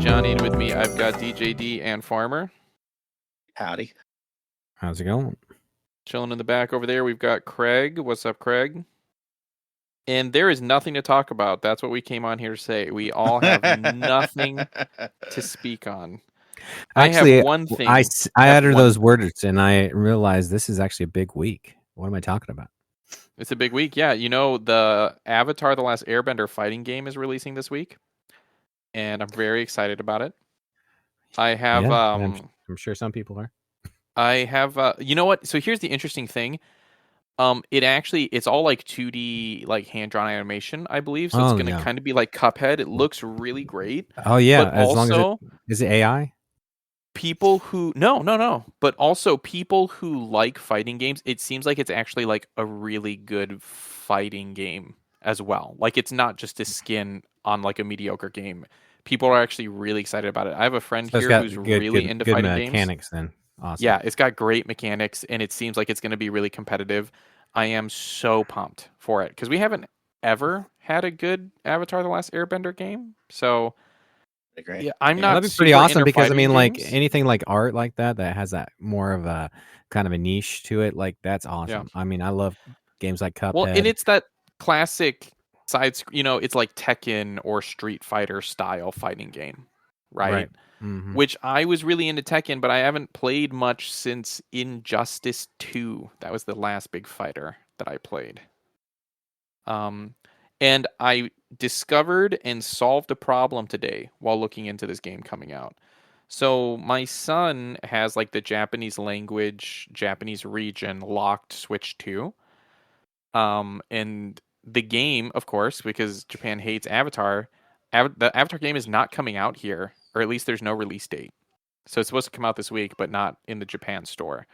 Johnny, and with me I've got DJD and Farmer. Howdy. How's it going? Chilling in the back over there, we've got Craig. What's up, Craig? And there is nothing to talk about. That's what we came on here to say. We all have nothing to speak on. Actually, I have one thing. I uttered those words and I realized this is actually a big week. What am I talking about? It's a big week, yeah. You know, the Avatar: The Last Airbender fighting game is releasing this week, and I'm very excited about it. I have, Yeah, I'm sure some people are. I have, you know what? So here's the interesting thing. It's all like 2D, like hand-drawn animation, I believe. So it's going to kind of be like Cuphead. It looks really great. Oh yeah, but as also, long as is it AI? People who no, but also people who like fighting games. It seems like it's actually like a really good fighting game as well. Like it's not just a skin on like a mediocre game. People are actually really excited about it. I have a friend here who's really into fighting mechanics. Games. Then awesome. Yeah, it's got great mechanics, and it seems like it's going to be really competitive. I am so pumped for it because we haven't ever had a good Avatar: The Last Airbender game. So, yeah, I'm not. That'd be pretty awesome because I mean, games. like anything like art like that has that more of a kind of a niche to it. Like that's awesome. Yeah. I mean, I love games like Cuphead. Well, and it's that classic it's like Tekken or Street Fighter style fighting game, right? Mm-hmm. Which I was really into Tekken, but I haven't played much since Injustice 2. That was the last big fighter that I played. And I discovered and solved a problem today while looking into this game coming out. So my son has like the Japanese language, Japanese region locked Switch 2. And the game, of course, because Japan hates Avatar, the Avatar game is not coming out here, or at least there's no release date. So it's supposed to come out this week, but not in the Japan store.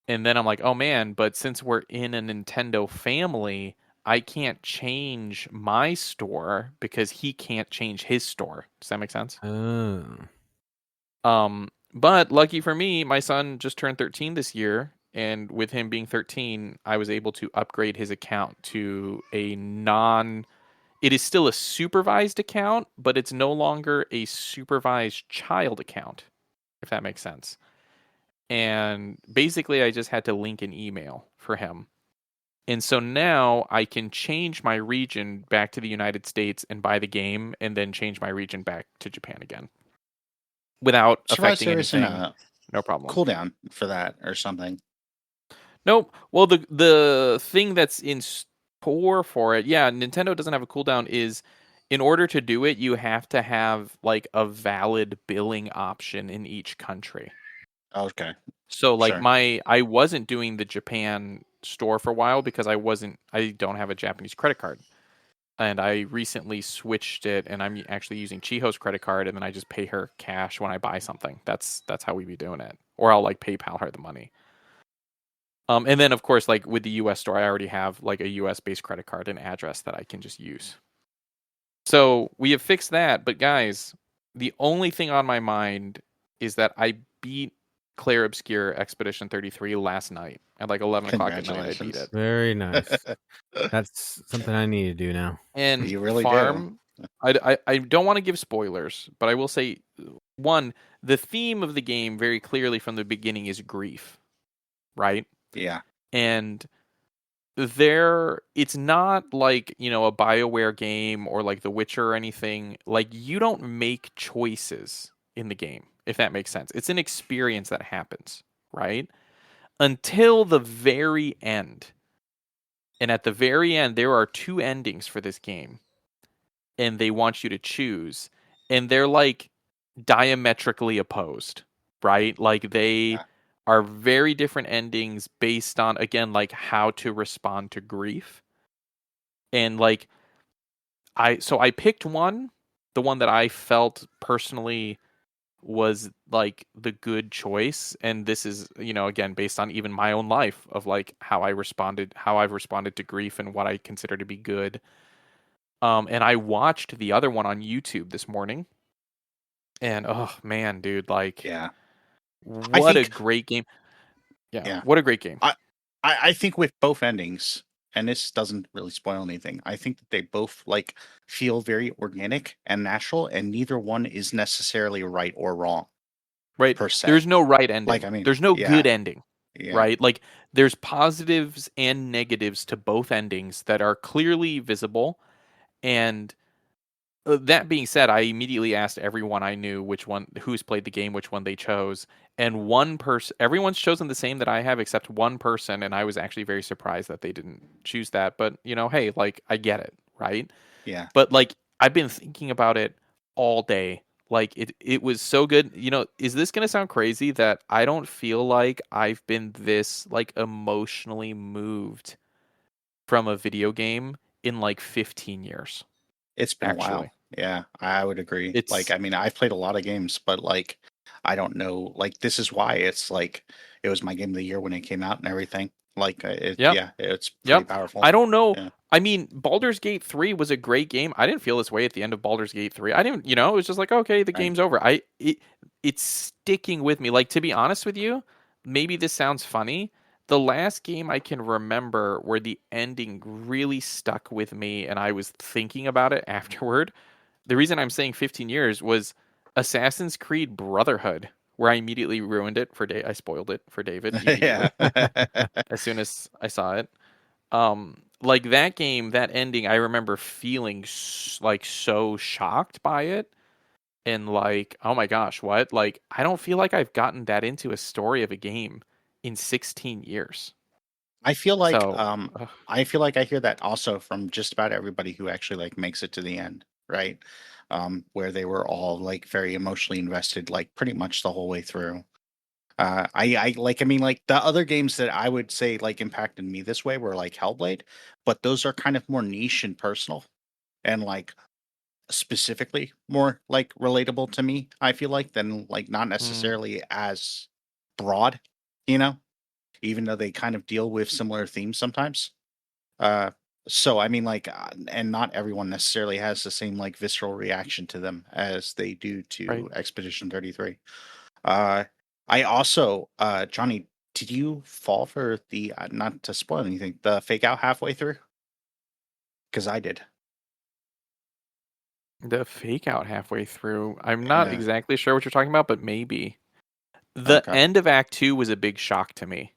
And then I'm like, oh man, but since we're in a Nintendo family, I can't change my store because he can't change his store. Does that make sense? But lucky for me, my son just turned 13 this year. And with him being 13, I was able to upgrade his account to it is still a supervised account, but it's no longer a supervised child account, if that makes sense. And basically, I just had to link an email for him. And so now I can change my region back to the United States and buy the game, and then change my region back to Japan again without affecting anything. No problem. Cooldown for that or something. Nope. Well, the thing that's in store for it, yeah, Nintendo doesn't have a cooldown, is in order to do it, you have to have like a valid billing option in each country. Okay. So like I wasn't doing the Japan store for a while because I don't have a Japanese credit card. And I recently switched it, and I'm actually using Chiho's credit card, and then I just pay her cash when I buy something. That's how we be doing it. Or I'll like PayPal her the money. And then, of course, like with the U.S. store, I already have like a U.S.-based credit card and address that I can just use. So we have fixed that. But guys, the only thing on my mind is that I beat Clair Obscur Expedition 33 last night at like 11 o'clock at night. I beat it. Very nice. That's something I need to do now. And you really do. I don't want to give spoilers, but I will say, one, the theme of the game very clearly from the beginning is grief, right? Yeah. And it's not like, a BioWare game or like The Witcher or anything. Like, you don't make choices in the game, if that makes sense. It's an experience that happens, right? Until the very end. And at the very end, there are 2 endings for this game. And they want you to choose. And they're like diametrically opposed, right? Like they are very different endings based on, again, like how to respond to grief. And like I picked one, the one that I felt personally was like the good choice. And this is, again, based on even my own life of like how I've responded to grief and what I consider to be good. And I watched the other one on YouTube this morning. And oh man, dude, like, what a great game. Yeah. What a great game. I think with both endings, and this doesn't really spoil anything, I think that they both like feel very organic and natural, and neither one is necessarily right or wrong Right? per se. There's no right Like, ending. I mean, There's no yeah, good ending, yeah, right? Like there's positives and negatives to both endings that are clearly visible. And that being said, I immediately asked everyone I knew who's played the game, which one they chose. And one person, everyone's chosen the same that I have, except one person. And I was actually very surprised that they didn't choose that. But, hey, like, I get it, right? yeah. But, like, I've been thinking about it all day. Like, it was so good. Is this going to sound crazy that I don't feel like I've been this, like, emotionally moved from a video game in, like, 15 years, It's been a while. actually? Yeah, I would agree. Like, It's, I mean, I've played a lot of games, but like, I don't know. Like, this is why it's like it was my game of the year when it came out and everything. Like, yep. yeah, it's pretty Yep. powerful. I don't know. Yeah, I mean, Baldur's Gate 3 was a great game. I didn't feel this way at the end of Baldur's Gate 3. I didn't, it was just like, okay, the right. game's over. It's sticking with me. Like, to be honest with you, maybe this sounds funny. The last game I can remember where the ending really stuck with me and I was thinking about it afterward. The reason I'm saying 15 years was Assassin's Creed Brotherhood, where I immediately ruined it I spoiled it for David Yeah. immediately as soon as I saw it. Like that game, that ending, I remember feeling like so shocked by it and like, oh my gosh, what? Like, I don't feel like I've gotten that into a story of a game in 16 years. I feel like So, I hear that also from just about everybody who actually like makes it to the end, right? Where they were all like very emotionally invested, like pretty much the whole way through. I like, I mean, like the other games that I would say like impacted me this way were like Hellblade, but those are kind of more niche and personal and like specifically more like relatable to me, I feel like, than like not mm, necessarily as broad, you know, even though they kind of deal with similar themes sometimes. Uh, so I mean, like, and not everyone necessarily has the same like visceral reaction to them as they do right. to Expedition 33. Uh, I also, Johnny, did you fall for the not to spoil anything, the fake out halfway through? Because I did. The fake out halfway through. I'm not Yeah. exactly sure what you're talking about, but maybe. The Okay. end of Act 2 was a big shock to me.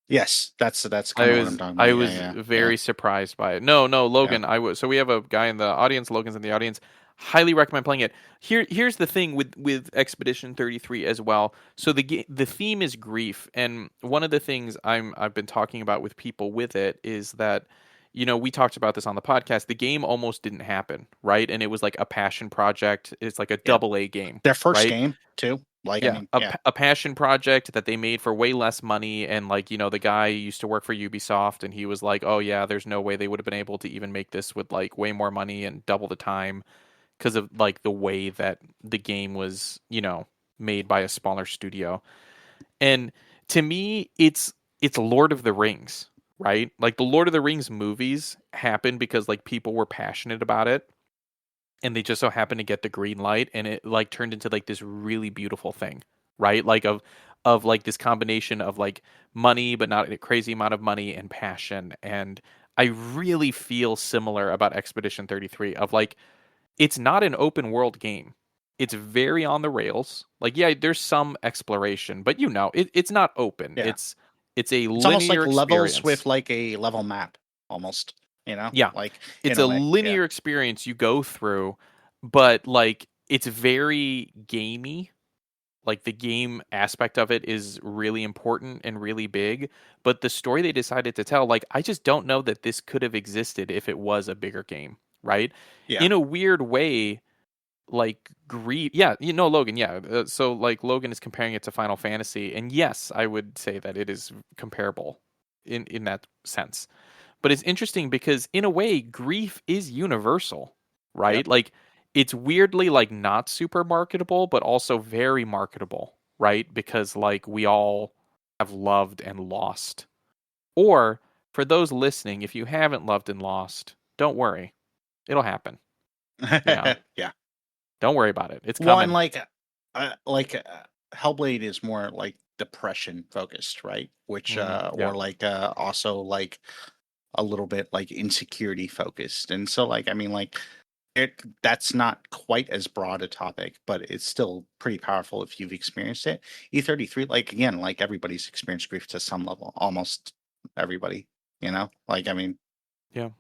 Yes, that's kind I of what I'm was talking about. I Yeah, was yeah, yeah, very surprised by it. No, no, yeah. Logan. I was so we have a guy in the audience. Logan's in the audience. Highly recommend playing it. Here's the thing with Expedition 33 as well. So the theme is grief, and one of the things I've been talking about with people with it is that we talked about this on the podcast. The game almost didn't happen, right? And it was like a passion project. It's like a Yeah. double A game, Their first right? game too. Like, I Yeah, mean, a, yeah, a passion project that they made for way less money, and like the guy used to work for Ubisoft, and he was like, "Oh yeah, there's no way they would have been able to even make this with like way more money and double the time because of like the way that the game was, made by a smaller studio." And to me, it's Lord of the Rings, right? Like the Lord of the Rings movies happened because like people were passionate about it and they just so happened to get the green light and it like turned into like this really beautiful thing, right? Like of like this combination of like money but not a crazy amount of money and passion. And I really feel similar about Expedition 33 of like it's not an open world game. It's very on the rails. Like yeah, there's some exploration, but it's not open. yeah. It's a It's almost linear like levels with experience. like a level map, almost. Yeah. Like It's in a a way. Yeah, linear experience you go through, but like it's very gamey. Like the game aspect of it is really important and really big, but the story they decided to tell, like I just don't know that this could have existed if it was a bigger game, right? yeah. In a weird way, like grief. Yeah, Logan. Yeah, so like Logan is comparing it to Final Fantasy, and yes, I would say that it is comparable in that sense. But it's interesting because in a way, grief is universal, Yep. right? Like it's weirdly like not super marketable, but also very marketable, right? Because like we all have loved and lost. Or for those listening, if you haven't loved and lost, don't worry. It'll happen. Yeah. Yeah. Don't worry about it. It's Well, and coming. like Hellblade is more like depression focused, right? Which or Yeah. like also like a little bit like insecurity focused, and so like I mean like that's not quite as broad a topic, but it's still pretty powerful if you've experienced it. E33, like again, like everybody's experienced grief to some level, almost everybody, like I mean, Yeah.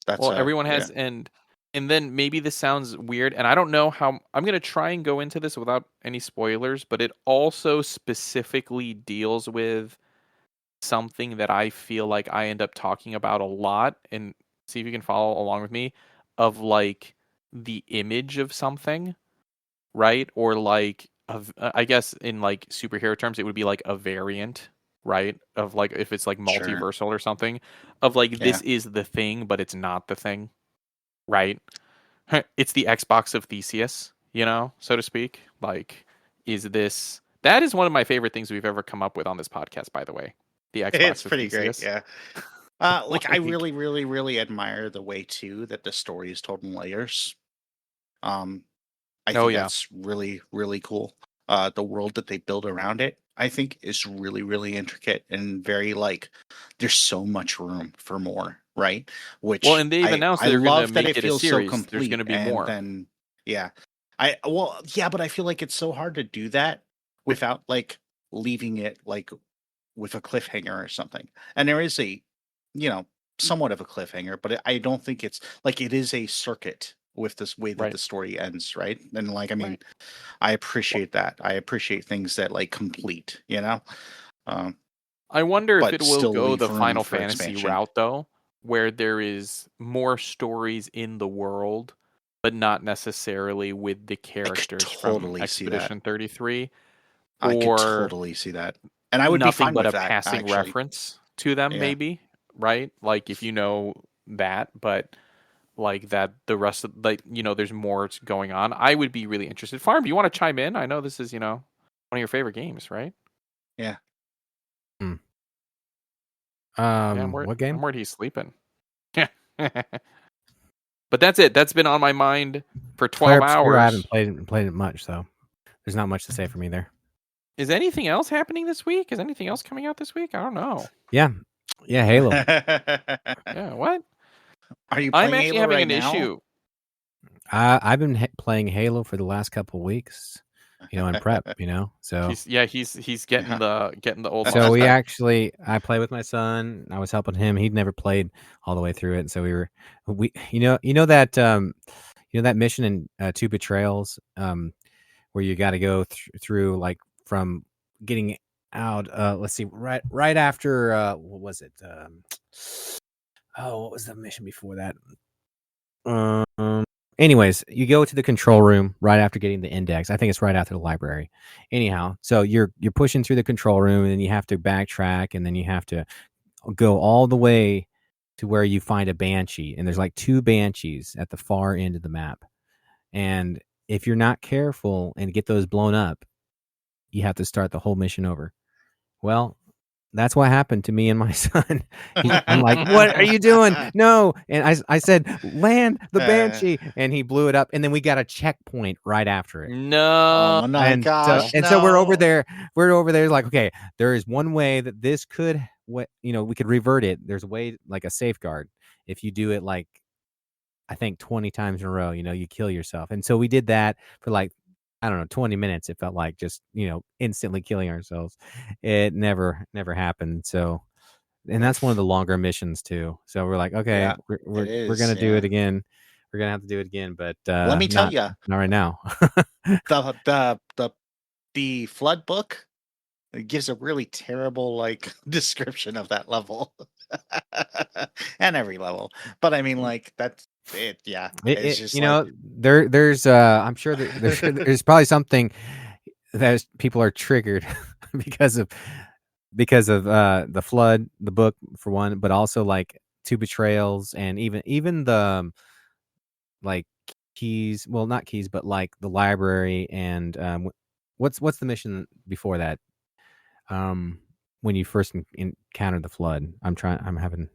that's Well, everyone has, yeah. and then maybe this sounds weird, and I don't know how I'm gonna try and go into this without any spoilers, but it also specifically deals with something that I feel like I end up talking about a lot, and see if you can follow along with me, of like the image of something, right? Or like of I guess in like superhero terms, it would be like a variant, right? Of like if it's like Sure. multiversal or something, of like Yeah. this is the thing, but it's not the thing, right? It's the Xbox of Theseus, so to speak. Like, is this that is one of my favorite things we've ever come up with on this podcast, by the way. The It's Xbox of pretty great, Theseus. yeah. Like I Like, really, really, really admire the way too that the story is told in layers. Um, I oh think yeah, that's really, really cool. The world that they build around it, I think, is really, really intricate and very like. There's so much room for more, right? well, Which and they've I announced I they're gonna love that make it it a feels so series. There's complete, gonna be and more, then yeah, yeah, but I feel like it's so hard to do that without like leaving it like with a cliffhanger or something. And there is a, you know, somewhat of a cliffhanger, but I don't think it's like it is a circuit with this way that right? the story ends, right? And like, I mean, Right. I Well, appreciate that. I appreciate things that like complete, um, I wonder if but it will still go leave the room Final for Fantasy expansion. route though, where there is more stories in the world, but not necessarily with the I could characters from totally see that. Expedition 33, I could or totally see that. And I would be nothing fine but with a that, passing actually. reference to them, Yeah. maybe, right? Like if you know that, but like that the rest of like there's more going on. I would be really interested. Farm, do you want to chime in? I know this is one of your favorite games, right? Yeah. Hmm. Yeah, What game? I'm worried he's sleeping. But that's it. That's been on my mind for Clair 12 Obscur. I haven't hours. played it much, so there's not much to say for me there. Is anything else happening this week? Is anything else coming out this week? I don't know. Yeah, Halo. Yeah, what? Are you I'm playing actually Halo having right an now? issue. I've been playing Halo for the last couple weeks, in prep, so He's getting the old so lost tech. I play with my son. I was helping him. He'd never played all the way through it, and so we that mission in Two Betrayals, where you got to go through like from getting out. Let's see, right after what was it? What was the mission before that? Anyways, you go to the control room right after getting the index. I think it's right after the library. Anyhow, so you're pushing through the control room, and then you have to backtrack, and then you have to go all the way to where you find a banshee, and there's like two banshees at the far end of the map. And if you're not careful and get those blown up, you have to start the whole mission over. Well, that's what happened to me and my son. I'm like, what are you doing? No. And I said, land the banshee. And he blew it up. And then we got a checkpoint right after it. No. Oh my gosh, So we're over no. there. Like, okay, there is one way that this could, we could revert it. There's a way, like a safeguard. If you do it like, I think 20 times in a row, you kill yourself. And so we did that for like, I don't know, 20 minutes. It felt like just, instantly killing ourselves. It never happened. So, and that's one of Oof. the longer missions too. So we're like, okay, Yeah, we're it going is. to do Yeah. it again. We're going to have to do it again, but Let me tell you, not right now. the flood book, it gives a really terrible like description of that level. And every level. But I mean like that's it. Yeah. It's just like there's I'm sure that there's probably something that people are triggered because of the flood, the book for one, but also like Two Betrayals, and even the like keys, well, not keys, but like the library, and what's the mission before that, when you first encounter the flood. I'm having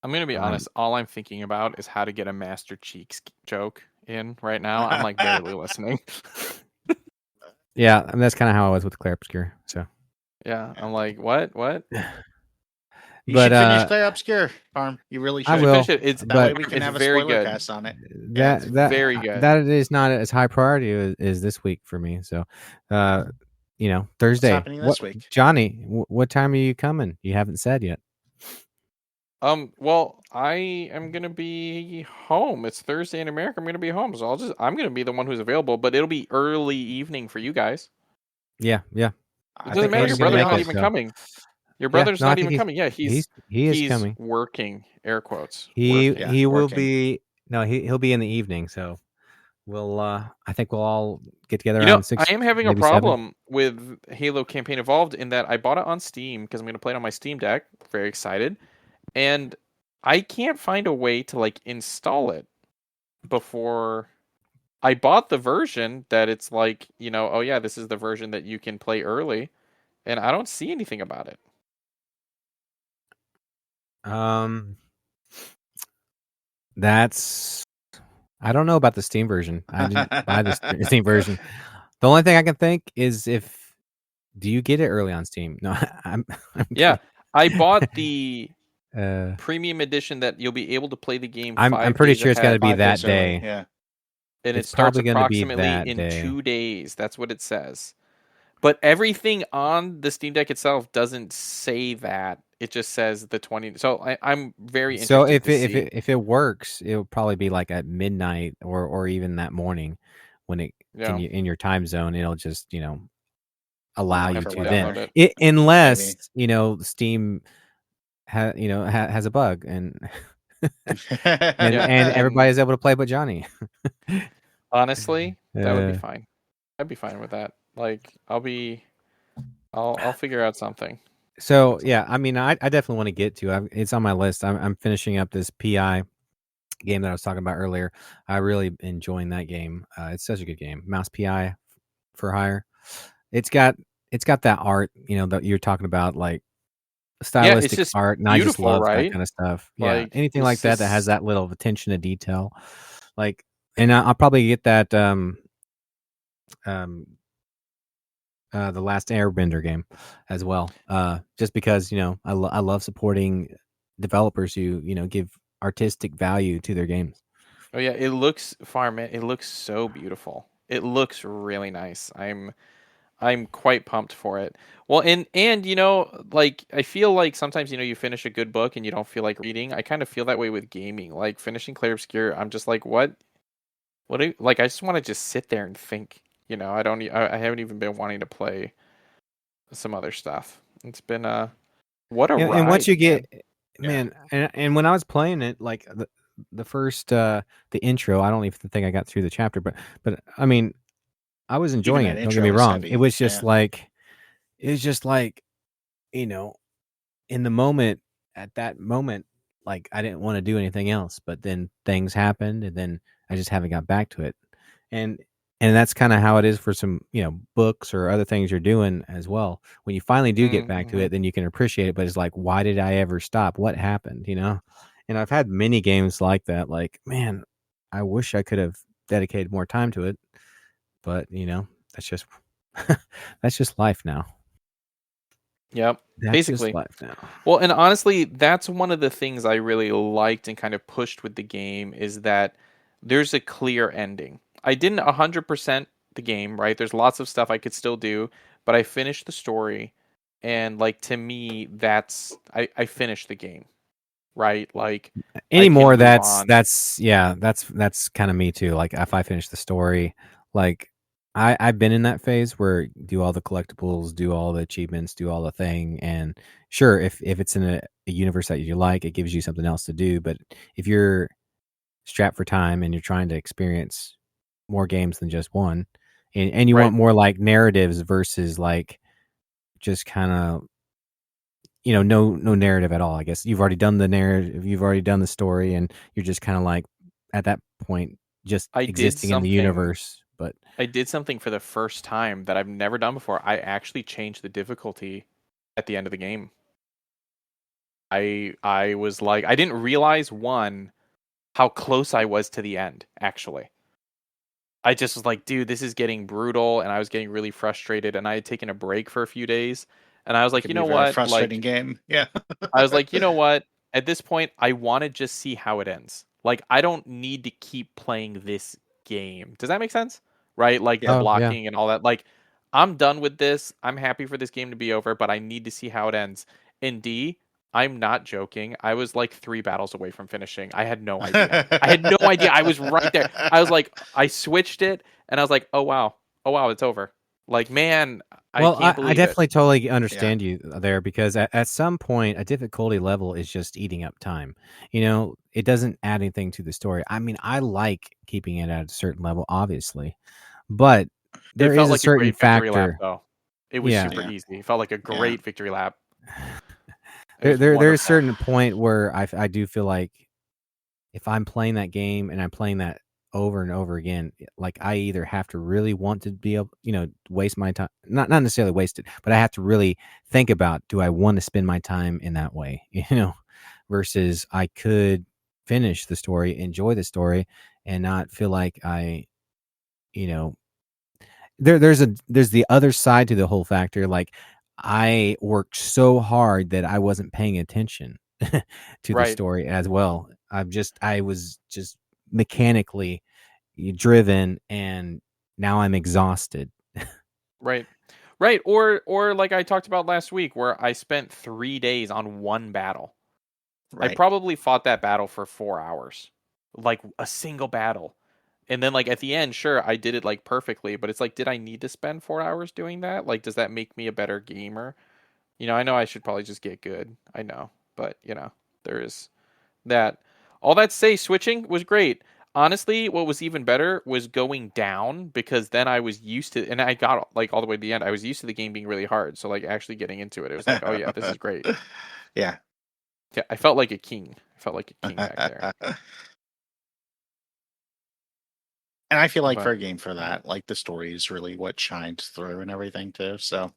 I'm gonna be honest. All I'm thinking about is how to get a Master Cheeks joke in right now. I'm like barely listening. yeah, and that's kind of how I was with Clair Obscur. So Yeah, I'm like, what? You But should finish Clair Obscur, Farm. You really I should. You will. finish it. It's That way But we can it's have a very spoiler good. cast on it. that It's very good. that is not as high priority as this week for me. So, What's Thursday. happening What, this week? Johnny? What time are you coming? You haven't said yet. Well, I am gonna be home. It's Thursday in America. I'm gonna be home, so I'm gonna be the one who's available, but it'll be early evening for you guys. Yeah. It I doesn't think matter. we're Your just gonna brother's make not it. even coming. Your Yeah, brother's no, I not think even coming. Yeah, he is coming. working. Air quotes. He Working. Yeah, he will working. be no he'll be in the evening. So we'll I think we'll all get together You know, around I 6, am having a maybe 7. problem with Halo Campaign Evolved in that I bought it on Steam because I'm going to play it on my Steam Deck. Very excited. And I can't find a way to like install it before I bought the version that it's like, oh yeah, this is the version that you can play early, and I don't see anything about it. That's I don't know about the Steam version. I didn't buy the Steam version. The only thing I can think is do you get it early on Steam? No, I'm Yeah, I bought the uh, premium edition that you'll be able to play the game I'm 5 pretty days sure it's got to ahead, be 5 days that early. day. Yeah. and it It's starts probably going to be approximately that in day. 2 days. That's what it says. But everything on the Steam Deck itself doesn't say that. It just says the 20. So I'm very So interested to see. if it works, it'll probably be like at midnight or even that morning when it Yeah. in your time zone. It'll just allow you Whenever, to whatever. then Download it. unless Steam has a bug and and Yeah, and and everybody's able to play but Johnny. honestly, that would be Uh, fine. I'd be fine with that. Like, I'll figure out something. So yeah, I mean, I definitely want to get to. It's on my list. I'm finishing up this PI game that I was talking about earlier. I really enjoying that game. It's such a good game. Mouse PI for hire. It's got that art, that you're talking about, like Yeah, it's stylistic just art, and I just beautiful, love that right? kind of stuff. Yeah, Like, anything like it's that has just that little attention to detail, like, and I'll probably get that um the last Airbender game as well. Just because I love supporting developers who give artistic value to their games. Oh yeah, it looks it looks so beautiful. It looks really nice. I'm quite pumped for it. Well, and like I feel like sometimes you finish a good book and you don't feel like reading. I kind of feel that way with gaming. Like finishing Clair Obscur, I'm just like, like I just want to just sit there and think. I don't. I haven't even been wanting to play some other stuff. It's been what a And once ride, you man. get, man, and when I was playing it, like the first the intro, I don't even think I got through the chapter, but I mean, I was Even enjoying that it. Don't get intro me is wrong. heavy. It was just Yeah. like you know, in the moment, at that moment, like I didn't want to do anything else, but then things happened, and then I just haven't got back to it. And that's kind of how it is for some books or other things you're doing as well. When you finally do get back to Mm-hmm. it, then you can appreciate it. But it's like, why did I ever stop? What happened? And I've had many games like that. Like, man, I wish I could have dedicated more time to it, but that's just that's just life now. Yep. That's just Basically. life now. Well, and honestly, that's one of the things I really liked and kind of pushed with the game is that there's a clear ending. I didn't 100% the game, right? There's lots of stuff I could still do, but I finished the story, and like to me, I finished the game, right? Like I Anymore, can move on. that's kind of me too. Like if I finish the story, like I've been in that phase where do all the collectibles, do all the achievements, do all the thing, and sure, if it's in a universe that you like, it gives you something else to do. But if you're strapped for time and you're trying to experience more games than just one, and you Right. want more like narratives versus like just kind of no narrative at all. I guess you've already done the narrative, you've already done the story, and you're just kind of like at that point just I did existing in the something universe. But I did something for the first time that I've never done before. I actually changed the difficulty at the end of the game. I was like I didn't realize how close I was to the end, actually. I just was like, dude, this is getting brutal, and I was getting really frustrated, and I had taken a break for a few days. And I was like, Could you be know a very what? frustrating Like, game. Yeah. I was like, you know what? At this point, I want to just see how it ends. Like, I don't need to keep playing this game. Does that make sense? Right? Like the Yeah. Oh yeah. blocking and all that. Like, I'm done with this. I'm happy for this game to be over, but I need to see how it ends. In D, I'm not joking. I was like 3 battles away from finishing. I had no idea. I had no idea. I was right there. I was like, I switched it, and I was like, oh wow, it's over. Like, man, I Well, can't I believe it. definitely totally Yeah. understand you there because at some point a difficulty level is just eating up time. You know, it doesn't add anything to the story. I mean, I like keeping it at a certain level, obviously, but It there is felt a like a certain great victory lap, factor. though. It was Yeah, super Yeah. easy. It felt like a Yeah. great victory lap. It there was there's a wonderful. certain point where I do feel like if I'm playing that game and I'm playing that over and over again, like I either have to really want to be able, waste my time, not necessarily waste it, but I have to really think about, do I want to spend my time in that way, versus I could finish the story, enjoy the story, and not feel like you know, there's the other side to the whole factor. Like I worked so hard that I wasn't paying attention to the Right, story as well. I was just mechanically driven, and now I'm exhausted. right, right. Or like I talked about last week, where I spent 3 days on one battle. I Right. probably fought that battle for 4 hours, like a single battle. And then like at the end, sure, I did it like perfectly, but it's like, did I need to spend 4 hours doing that? Like, does that make me a better gamer? I know I should probably just get good. I know, but there is that. All that to say, switching was great. Honestly, what was even better was going down, because then I was used to, and I got like all the way to the end. I was used to the game being really hard, so like actually getting into it, it was like, oh yeah, this is great. Yeah. Yeah, I felt like a king. I felt like a king back there. And I feel like for But a game for that, like the story is really what shines through and everything too. So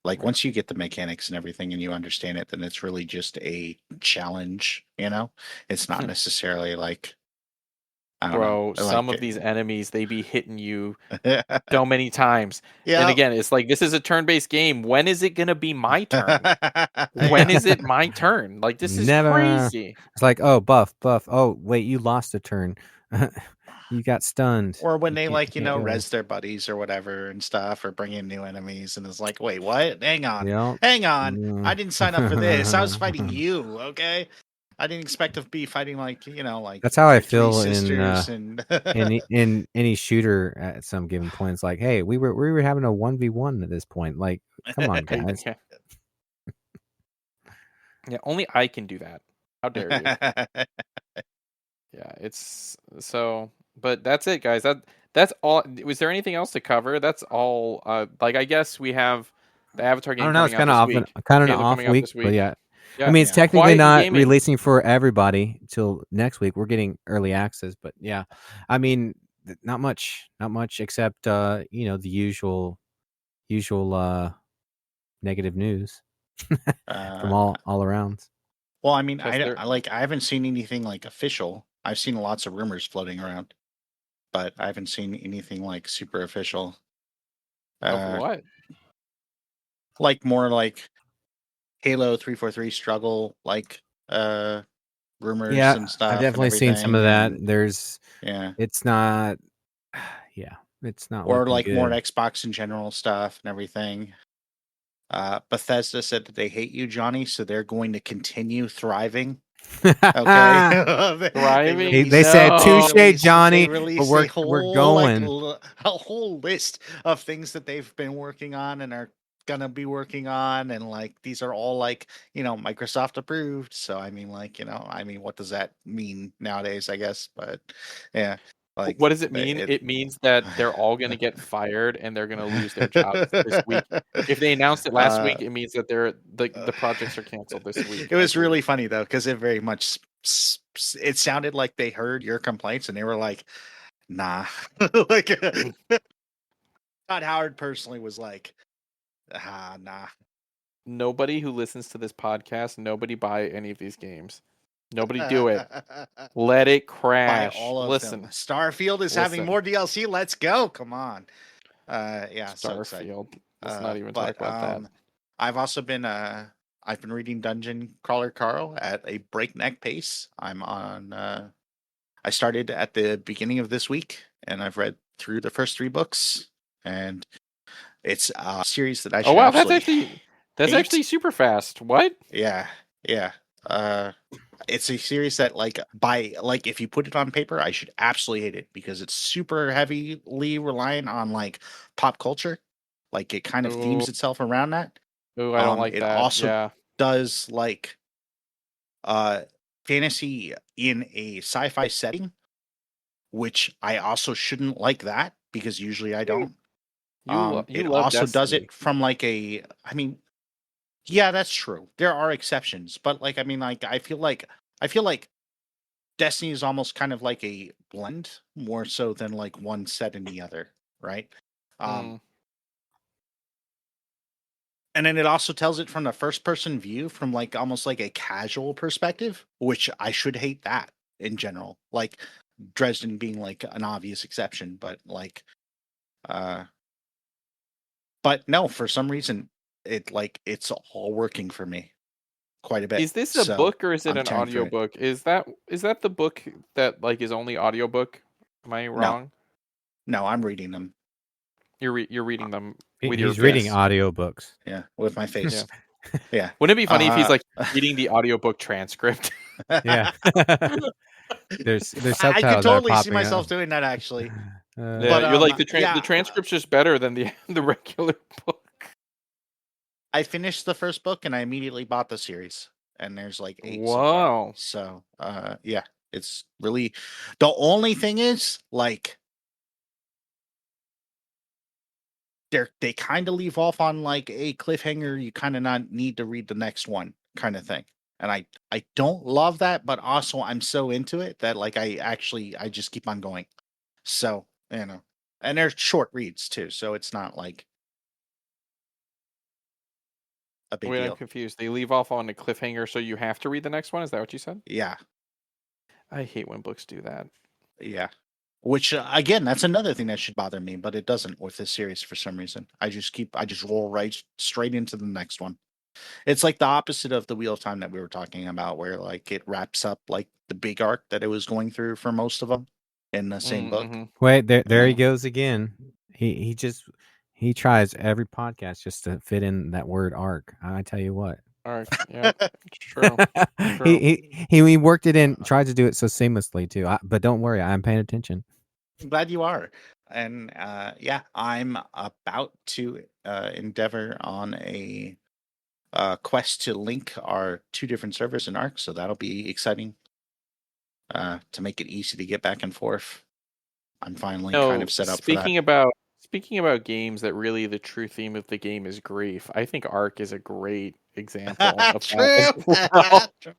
like right. once you get the mechanics and everything and you understand it, then it's really just a challenge, you know? It's not necessarily like I don't know. Bro, some of Like these enemies, they be hitting you so many times. And yeah. again, it's like, this is a turn-based game. When is it gonna be my turn? When Yeah. is it my turn? Like, this is Never. crazy. It's like, oh, buff. Oh, wait, you lost a turn. You got stunned. Or when You they can't. like, You can't go. res their buddies or whatever and stuff, or bring in new enemies, and it's like, wait, what? Hang on, Yep. hang on. I Mm. didn't sign up for this. I was fighting you, okay? I didn't expect to be fighting like, like That's how I your three feel sisters and in any shooter at some given point. It's like, hey, we were having a 1v1 at this point. Like, come on, guys. Yeah. Yeah, only I can do that. How dare you? Yeah, it's so, but that's it, guys. That's all. Was there anything else to cover? That's all. Like, I guess we have the Avatar I game don't know. It's coming out kind of this off week. kind of an Halo off coming out week, this but week. yeah. I Yeah, mean, it's Yeah. technically Quiet and not Gaming. releasing for everybody till next week. We're getting early access, but yeah. I mean, not much except the usual negative news from uh, all around. well, I mean, Yes, there. I haven't seen anything like official. I've seen lots of rumors floating around, but I haven't seen anything like super official. Of Uh, what? like more like Halo 343 struggle, like rumors Yeah, and I've stuff and definitely seen some of everything, that. and yeah, It's not, yeah, it's not or looking like more good. Xbox in general stuff and everything. Bethesda said that they hate you, Johnny, so they're going to continue thriving. Okay, Thriving? They said touche, they Johnny, but released a we're whole going. a whole list of things that they've been working on and are gonna be working on, and like these are all like Microsoft approved. So I mean, like what does that mean nowadays? I guess, but yeah, like What does it mean? it. It means that they're all going to get fired and they're going to lose their jobs this week. If they announced it last uh, week, it means that the projects are canceled this week. it I was really believe. funny though because it very much it sounded like they heard your complaints and they were like, nah, like Todd Howard personally was like, nah. Nobody who listens to this podcast, nobody buy any of these games. Nobody do it. Let it Buy crash. all of them. Listen, Starfield is having listen. more DLC. Let's go. Come on. Yeah, so excited. Starfield. Let's not even But talk about that. I've also been I've been reading Dungeon Crawler Carl at a breakneck pace. I'm on I started at the beginning of this week and I've read through the first 3 books, and it's a series that I Oh should wow, absolutely that's hate. actually super fast. What? Yeah. Yeah. Uh it's a series that if you put it on paper, I should absolutely hate it because it's super heavily reliant on like pop culture. Like it kind of Oh, themes itself around that. oh, I don't like It that. also Yeah. does like uh fantasy in a sci-fi setting, which I also shouldn't like that because usually I don't. You It love also does Destiny. it from like I mean, yeah, that's true. There are exceptions, but like I mean, like I feel like Destiny is almost kind of like a blend more so than like one set in the other, right? Um, Mm. and then it also tells it from the first person view, from like almost like a casual perspective, which I should hate that in general. Like Dresden being like an obvious exception, but like uh but no, for some reason it's all working for me quite a bit. Is this a So book or is it I'm an tearing through it. audiobook? Is that the book that like is only audiobook? Am I No, wrong? no, I'm reading them. You're reading them with your He's reading Yes. face. audiobooks. Yeah, with my Yeah. face. Yeah. Wouldn't it be funny if he's Uh like reading the audiobook transcript? Yeah. There's I could subtitles that are totally see popping up. myself doing that actually. Yeah, But you're like the yeah, transcript's just better than the the regular book. I finished the first book and I immediately bought the series. And there's like 8 so far. Wow. So yeah, it's really the only thing is like they kind of leave off on like a cliffhanger. You kind of not need to read the next one kind of thing. And I don't love that, but also I'm so into it that like I just keep on going. So, you know. And they're short reads too, so it's not like a big Wait, I'm deal. confused. They leave off on a cliffhanger, so you have to read the next one. Is that what you said? Yeah. I hate when books do that. Yeah. Which again, that's another thing that should bother me, but it doesn't with this series for some reason. I just roll right straight into the next one. It's like the opposite of the Wheel of Time that we were talking about, where like it wraps up like the big arc that it was going through for most of them in the same book. Mm-hmm. Wait, there he Uh, goes again. He tries every podcast just to fit in that word arc. I tell you what. Arc. Yeah, it's true. he, True. he worked it in, tried to do it so seamlessly too. But don't worry, I'm paying attention. I'm glad you are. And yeah, I'm about to endeavor on a quest to link our 2 different servers in Arc, so that'll be exciting to make it easy to get back and forth. I'm finally kind No, of set up for that. speaking about games that really the true theme of the game is grief. I think Ark is a great example of that as well. True.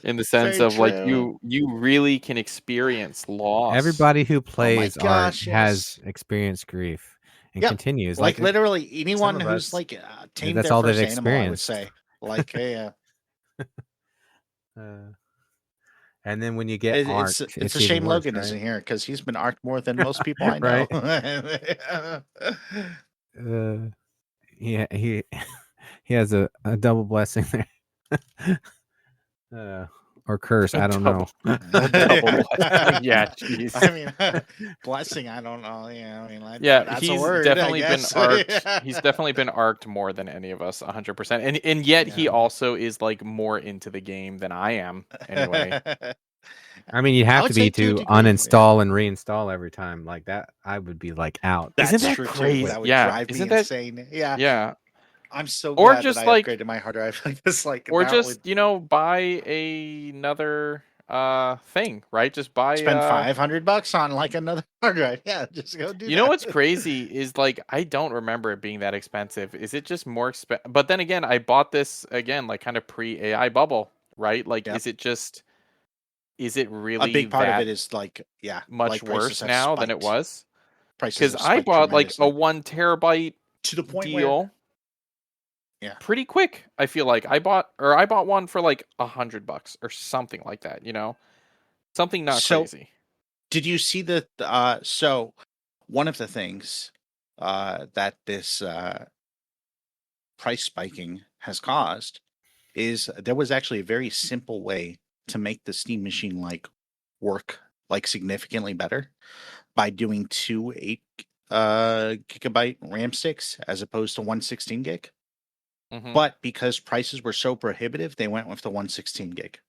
In the sense Very of like true. you really can experience loss. Everybody who Oh my plays art gosh, has yes. experienced grief and Yep. continues. Like Like literally some anyone of who's us, like tamed that's their all they've first animal, I would experienced. say. Like, hey, And then when you get it's arced, it's a it's even shame worse, Logan right? isn't here because he's been arced more than most people I know. Right? Yeah, he has a double blessing there. Or curse, A I don't know. double blessing. Yeah, jeez. I mean, blessing. I don't know. Yeah, I mean, Yeah, that's a he's word, I definitely been guess. arced. He's definitely been arced more than any of us, 100%. And yet he Yeah. also is like more into the game than I am. Anyway, I mean, you I have would to say be to a to degree. Yeah. uninstall and reinstall every time. Like that, I would be like out. isn't That's that true too. Quick. crazy? That would Yeah, drive me isn't that? insane. Yeah. Yeah, I'm so or glad that just I like, upgraded my hard drive. Because like or that would just buy another thing, right? Just buy spend $500 on like another hard drive. Yeah, just go do You know that. what's crazy is like I don't remember it being that expensive. Is it just more expensive? But then again, I bought this again like kind of pre AI bubble, right? Like Yep. is it A really big part of that it is like, yeah, much like prices worse have now than it spiked. was? Prices Cuz have I spiked bought like a tremendously 1 terabyte to the point where, deal yeah. pretty quick. I feel like I bought one for like $100 or something like that, Something not So crazy. did you see the, so one of the things that this price spiking has caused is there was actually a very simple way to make the Steam Machine like work like significantly better by doing 2 8 gigabyte RAM sticks as opposed to 116 gig. Mhm. But because prices were so prohibitive, they went with the 116 gig.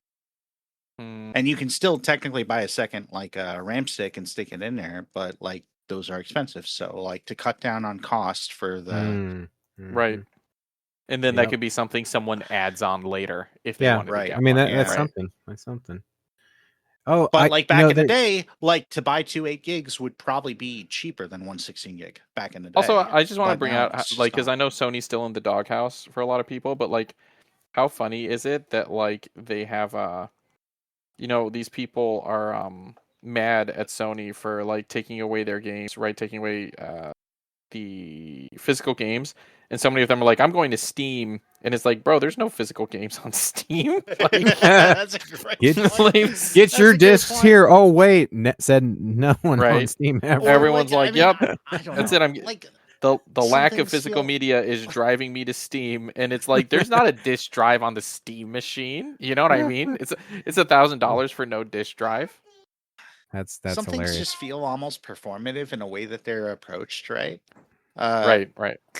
Mm, And you can still technically buy a second like RAM stick and stick it in there, but like those are expensive. So like to cut down on cost for the right. And then that Yep. could be something someone adds on later if they Yeah. wanted to Right. get I mean, one. that's Yeah. something. That's something. Oh, But like back in the there- day, like to buy 2 8 gigs would probably be cheaper than 116 gig back in the day. Also, I just want to But bring now out, it's just like, because I not. know Sony's still in the doghouse for a lot of people, but like, how funny is it that like they have these people are mad at Sony for like taking away their games, right? Taking away the physical games, and so many of them are like, I'm going to Steam, and it's like, bro, there's no physical games on Steam. Like, That's a great Get, point. like, That's get your a good discs point. here. Oh wait, said no one on Right. Steam ever. Or, everyone's like, yep, I don't that's know. it. I'm Like the some lack of things physical feel- media is driving me to Steam, and it's like there's not a disk drive on the Steam machine. You know what I mean? It's $1,000 for no disk drive. That's some hilarious. things just feel almost performative in a way that they're approached, right? Right.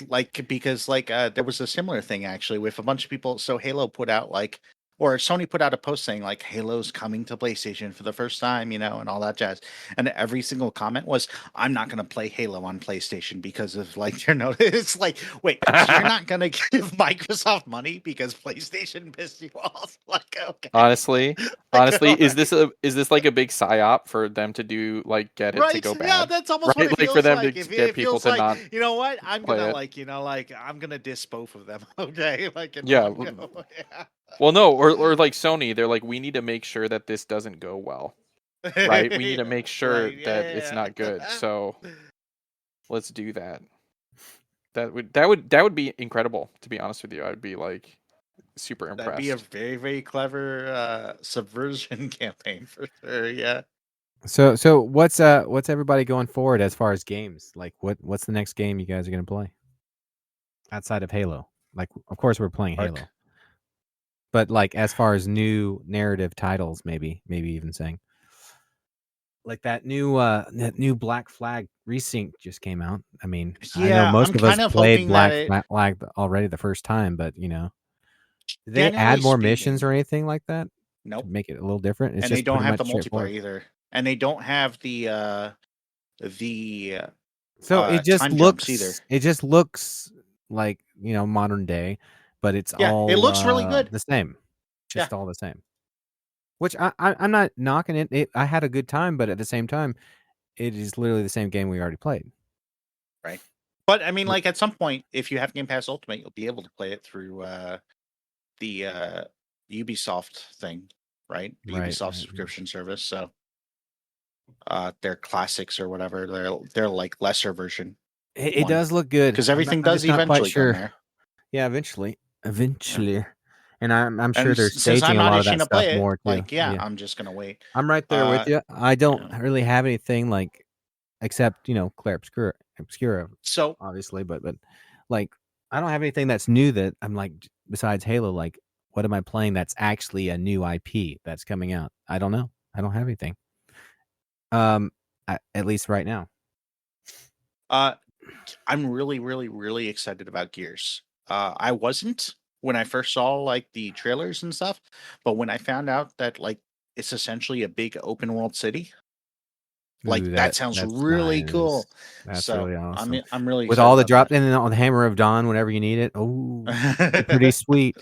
Like because like there was a similar thing actually with a bunch of people. So Halo put out like, or Sony put out a post saying like Halo's coming to PlayStation for the first time, and all that jazz. And every single comment was, "I'm not going to play Halo on PlayStation because of like your notice." It's like, wait, so you're not going to give Microsoft money because PlayStation pissed you off? Like, okay, Honestly, Like, is this like a big psyop for them to do, like, get it to right? go Yeah, bad? that's almost Right, what it like for feels them to like. If get it people feels to like, not you know what, I'm play gonna it. like, I'm gonna diss both of them. Okay, like in Yeah. one go. Yeah. Well, no, or like Sony, they're like, we need to make sure that this doesn't go well. Right? We need to make sure Right, that yeah, it's yeah. not good. So let's do that. That would be incredible, to be honest with you. I'd be like super That'd be a impressed. very, very clever subversion campaign for sure. Yeah. So what's everybody going forward as far as games? Like what's the next game you guys are gonna play outside of Halo? Like, of course we're playing Arc. Halo, but like as far as new narrative titles, maybe even saying like that new Black Flag Resync just came out. I mean, I know Yeah, most I'm of us kind of played hoping Black that Flag already the first time, but did they generally add more missions speaking, or anything like that to nope. make it a little different? It's And they just don't pretty have much the multiplayer straightforward. either. And they don't have the So it just time jumps either. looks like modern day, but it's Yeah, all it looks really good. the same, Yeah. just all the same. Which I'm not knocking it. I had a good time, but at the same time, it is literally the same game we already played. Right. But I mean, like at some point, if you have Game Pass Ultimate, you'll be able to play it through the Ubisoft thing, right? The Right, Ubisoft right. subscription service. So their classics or whatever, they're like lesser version. It one. does look good Because I'm everything not- I'm does just not quite eventually sure. come there. Yeah, eventually, and I'm sure And they're since I'm staging a not lot of itching that to stuff play it, more too. like I'm just gonna wait. I'm right there with you. I don't really have anything like except Clair Obscura, So obviously, but like I don't have anything that's new that I'm like besides Halo. Like, what am I playing that's actually a new IP that's coming out? I don't know. I don't have anything. At least right now. I'm really, really, really excited about Gears. I wasn't when I first saw like the trailers and stuff, but when I found out that like it's essentially a big open world city, like Ooh, that sounds that's really nice. cool. That's So really awesome. I'm really with excited all the about drop that. and then on the Hammer of Dawn whenever you need it. Oh, pretty sweet.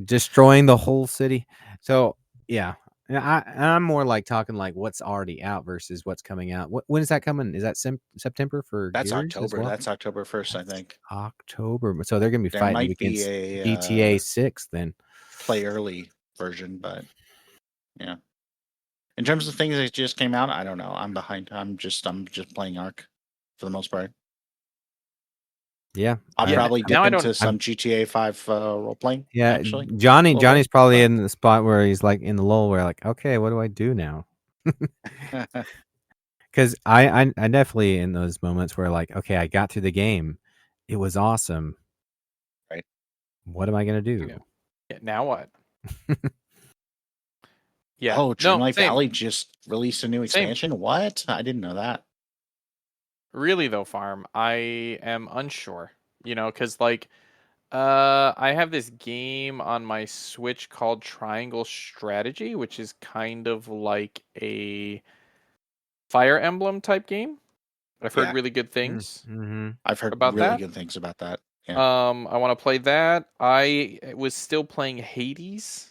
Destroying the whole city. So yeah, and I'm more like talking like what's already out versus what's coming out. When is that coming? Is that September for That's Gears as October. well? That's October 1st, That's I think. October. So they're gonna be There fighting might against be a GTA 6 then. play early version, but yeah. In terms of things that just came out, I don't know. I'm behind. I'm just playing Arc for the most part. Yeah, I'll probably dip Now I don't- into some GTA 5 role playing. yeah. Actually, Johnny's probably but- in the spot where he's like in the lull where like, okay, what do I do now? Because I definitely in those moments where like, okay, I got through the game, it was awesome, Right. What am I gonna do? Yeah, now what? Yeah. Oh, No, Dreamlight same. Valley just released a new Same. expansion. What? I didn't know that. Really though, Farm, I am unsure. Because like, I have this game on my Switch called Triangle Strategy, which is kind of like a Fire Emblem type game. I've heard Yeah. really good things Mm-hmm. I've heard about really that. good things about that. Yeah. I want to play that. I was still playing Hades.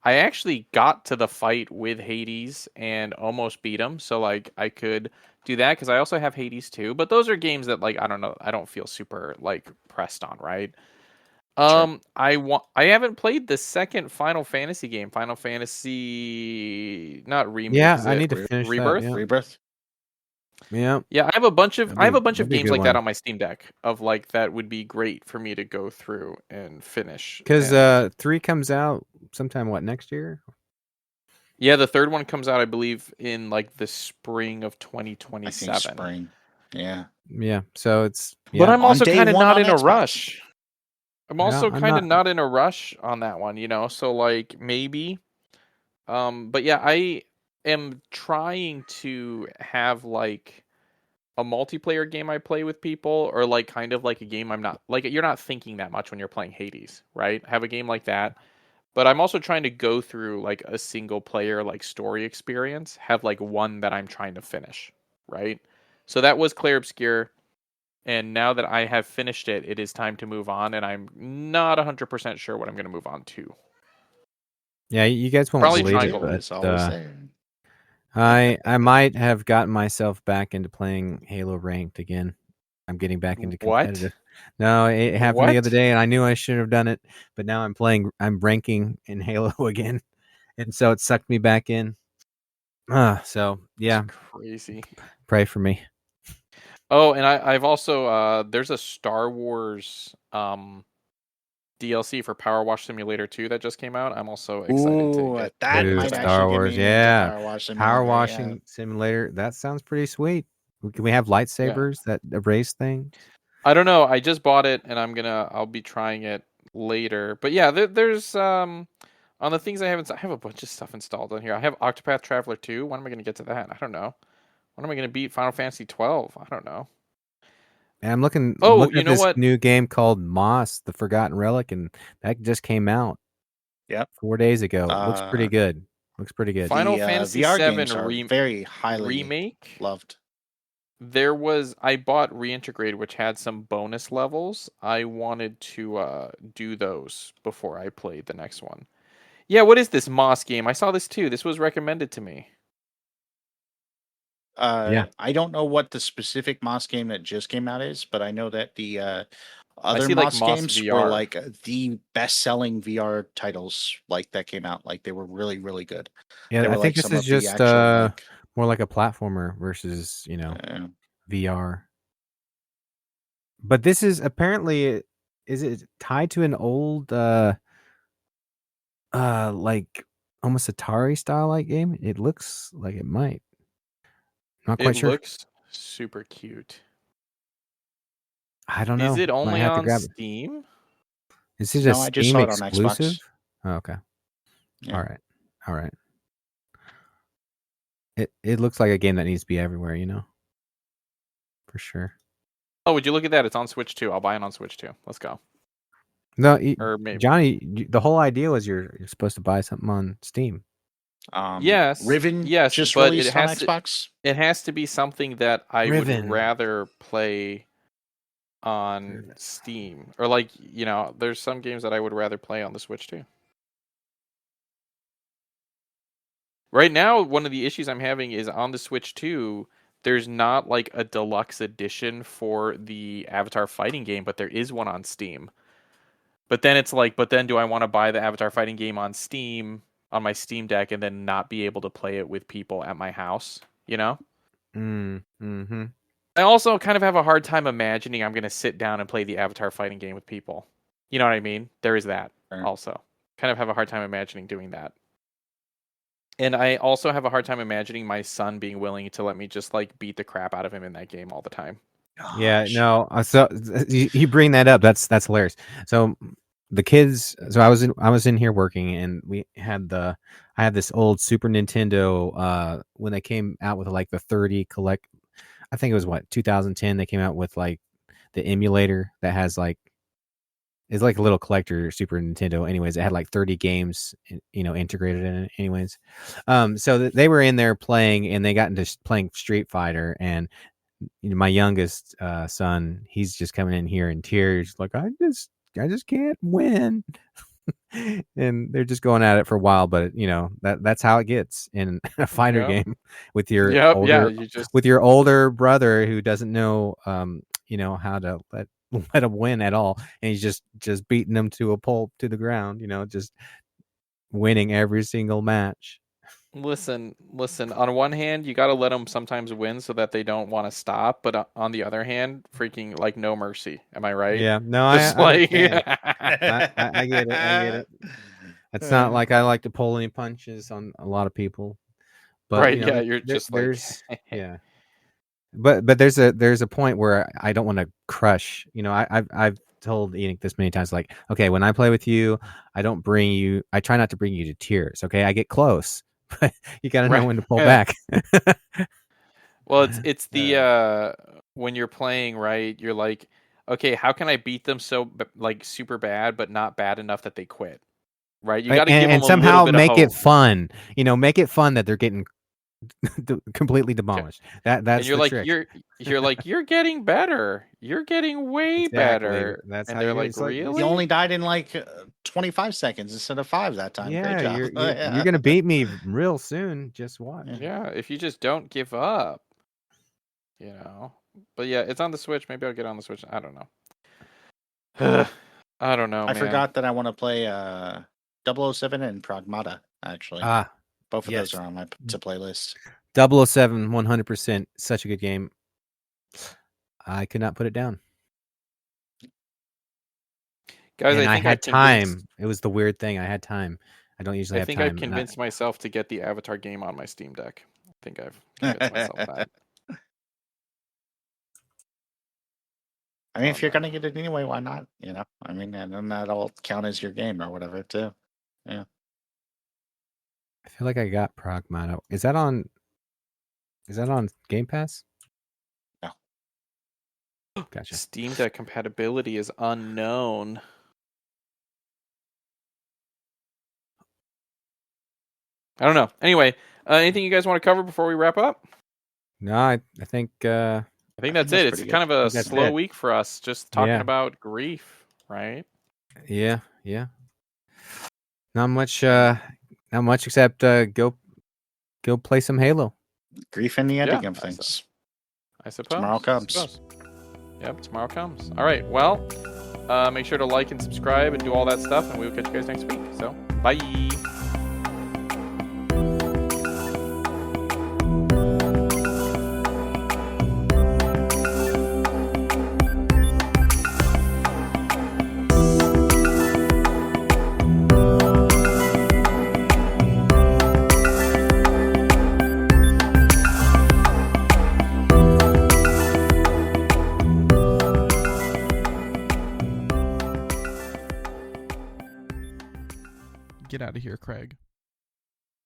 I actually got to the fight with Hades and almost beat him, so like I could do that because I also have Hades too. But those are games that like I don't know, I don't feel super like pressed on, right? Sure. I haven't played the second Final Fantasy game, Final Fantasy not remake, Yeah, is I it need to finish that. Rebirth? Yeah, Rebirth. yeah. Yeah, I have a bunch of That'd be a games good like that one. on my Steam Deck of like that would be great for me to go through and finish. Because And 3 comes out sometime next year? yeah, the third one comes out, I believe, in like the spring of I think 2027. spring. Yeah. Yeah. So it's But I'm On also day kind of one not on in a Xbox. rush. I'm Yeah, also I'm kind of not. not in a rush on that one, So like maybe. But yeah, I am trying to have like a multiplayer game I play with people, or like kind of like a game I'm not like you're not thinking that much when you're playing Hades, right? Have a game like that. But I'm also trying to go through like a single player like story experience, have like one that I'm trying to finish, right? So that was Clair Obscur, and now that I have finished it, it is time to move on, and I'm not 100% sure what I'm going to move on to. Yeah, you guys won't Probably believe it, Triangle. but It's always there. I might have gotten myself back into playing Halo Ranked again. I'm getting back into What? competitive. No, it happened the What? other day, and I knew I should have done it, but now I'm ranking in Halo again, and so it sucked me back in. So yeah, It's crazy. pray for me. Oh, and I've also there's a Star Wars DLC for Power Wash Simulator 2 that just came out. I'm also excited to Ooh, get that Ooh, might into that. Star actually get Wars, me into yeah. Power Wash Simulator. Power Yeah. washing simulator. That sounds pretty sweet. Can we have lightsabers that erase things? I don't know. I just bought it and I'll be trying it later. But yeah, there's on the things I have a bunch of stuff installed on here. I have Octopath Traveler 2. When am I going to get to that? I don't know. When am I going to beat Final Fantasy 12? I don't know. And I'm looking Oh, you at know this what? new game called Moss: The Forgotten Relic, and that just came out Yep. 4 days ago. Looks pretty good. Looks pretty good. Final The Fantasy VR 7 games are very highly remake. loved. I bought Reintegrated, which had some bonus levels. I wanted to do those before I played the next one. Yeah, what is this Moss game? I saw this too. This was recommended to me. Yeah. I don't know what the specific Moss game that just came out is, but I know that the other see, like, Moss Moss games VR. were like the best-selling VR titles like that came out. Like they were really, really good. Yeah, They I were think like this some is of the just actual more like a platformer versus, VR. But this is apparently, is it tied to an old like almost Atari style like game? It looks like it might. Not quite It sure. looks super cute. I don't know. Is it Might only have to on grab it. Steam? Is it a No, I just Steam saw it on exclusive? Xbox. Oh, okay. Yeah. All right. It looks like a game that needs to be everywhere, for sure. Oh, would you look at that? It's on Switch too. I'll buy it on Switch too. Let's go. No, Or maybe. Johnny, the whole idea was you're supposed to buy something on Steam. Yes. Riven Yes, just but released on Xbox. It has to be something that I Riven. would rather play on Steam. Or like, there's some games that I would rather play on the Switch too. Right now, one of the issues I'm having is on the Switch 2, there's not like a deluxe edition for the Avatar fighting game, but there is one on Steam. But then it's like, do I want to buy the Avatar fighting game on Steam, on my Steam Deck, and then not be able to play it with people at my house? Mm-hmm. I also kind of have a hard time imagining I'm going to sit down and play the Avatar fighting game with people. You know what I mean? There is that also. Kind of have a hard time imagining doing that. And I also have a hard time imagining my son being willing to let me just like beat the crap out of him in that game all the time. Yeah, no. So you bring that up. That's hilarious. So the kids. So I was in here working, and I had this old Super Nintendo. When they came out with like the 30 collect, I think it was 2010. They came out with like the emulator that has like, it's like a little collector Super Nintendo. Anyways, it had like 30 games, integrated in it. Anyways, so they were in there playing, and they got into playing Street Fighter, and my youngest son, he's just coming in here in tears, like I just can't win. And they're just going at it for a while, but that's how it gets in a fighter game with your older brother who doesn't know how to let him win at all, and he's just beating them to a pulp to the ground, just winning every single match. Listen. On one hand, you got to let them sometimes win so that they don't want to stop. But on the other hand, freaking like no mercy. Am I right? Yeah. No, I get it. I get it. It's not like I like to pull any punches on a lot of people. But, right? Yeah, you're just there's yeah. But there's a point where I don't want to crush. I've told Enoch this many times. Like, okay, when I play with you, I try not to bring you to tears. Okay, I get close. But you got to know when to pull back. Well, it's the when you're playing, right? You're like, okay, how can I beat them so like super bad, but not bad enough that they quit, right? You got to give them and a somehow little bit make of it hope. fun. Make it fun that they're getting completely demolished. That's and you're the like trick. you're like you're getting better. You're getting way better. That's and how they're you, like, really? You only died in like 25 seconds instead of 5 that time. Yeah, Great job. you're gonna beat me real soon. Just watch. Yeah, if you just don't give up, But yeah, it's on the Switch. Maybe I'll get on the Switch. I don't know. I don't know. I forgot that I want to play 007 and Pragmata. Actually, both of those are on my playlist. 007, 100%, such a good game. I could not put it down. Guys, and I think I had time. It was the weird thing. I had time. I don't usually have time. I think I've convinced myself to get the Avatar game on my Steam Deck. I think I've convinced myself that. I mean, if you're gonna get it anyway, why not? I mean, and then that'll count as your game or whatever too. Yeah. I feel like I got Pragmata. Is that on Game Pass? No. Gotcha. Steam Deck compatibility is unknown. I don't know. Anyway, anything you guys want to cover before we wrap up? No, I think that's it. It's kind of a slow week for us, just talking about grief, right? Yeah. Not much except go play some Halo. Grief and the ending of things. I suppose. Tomorrow comes. Yep, tomorrow comes. All right, well, make sure to like and subscribe and do all that stuff, and we will catch you guys next week. So, bye. Get out of here, Craig.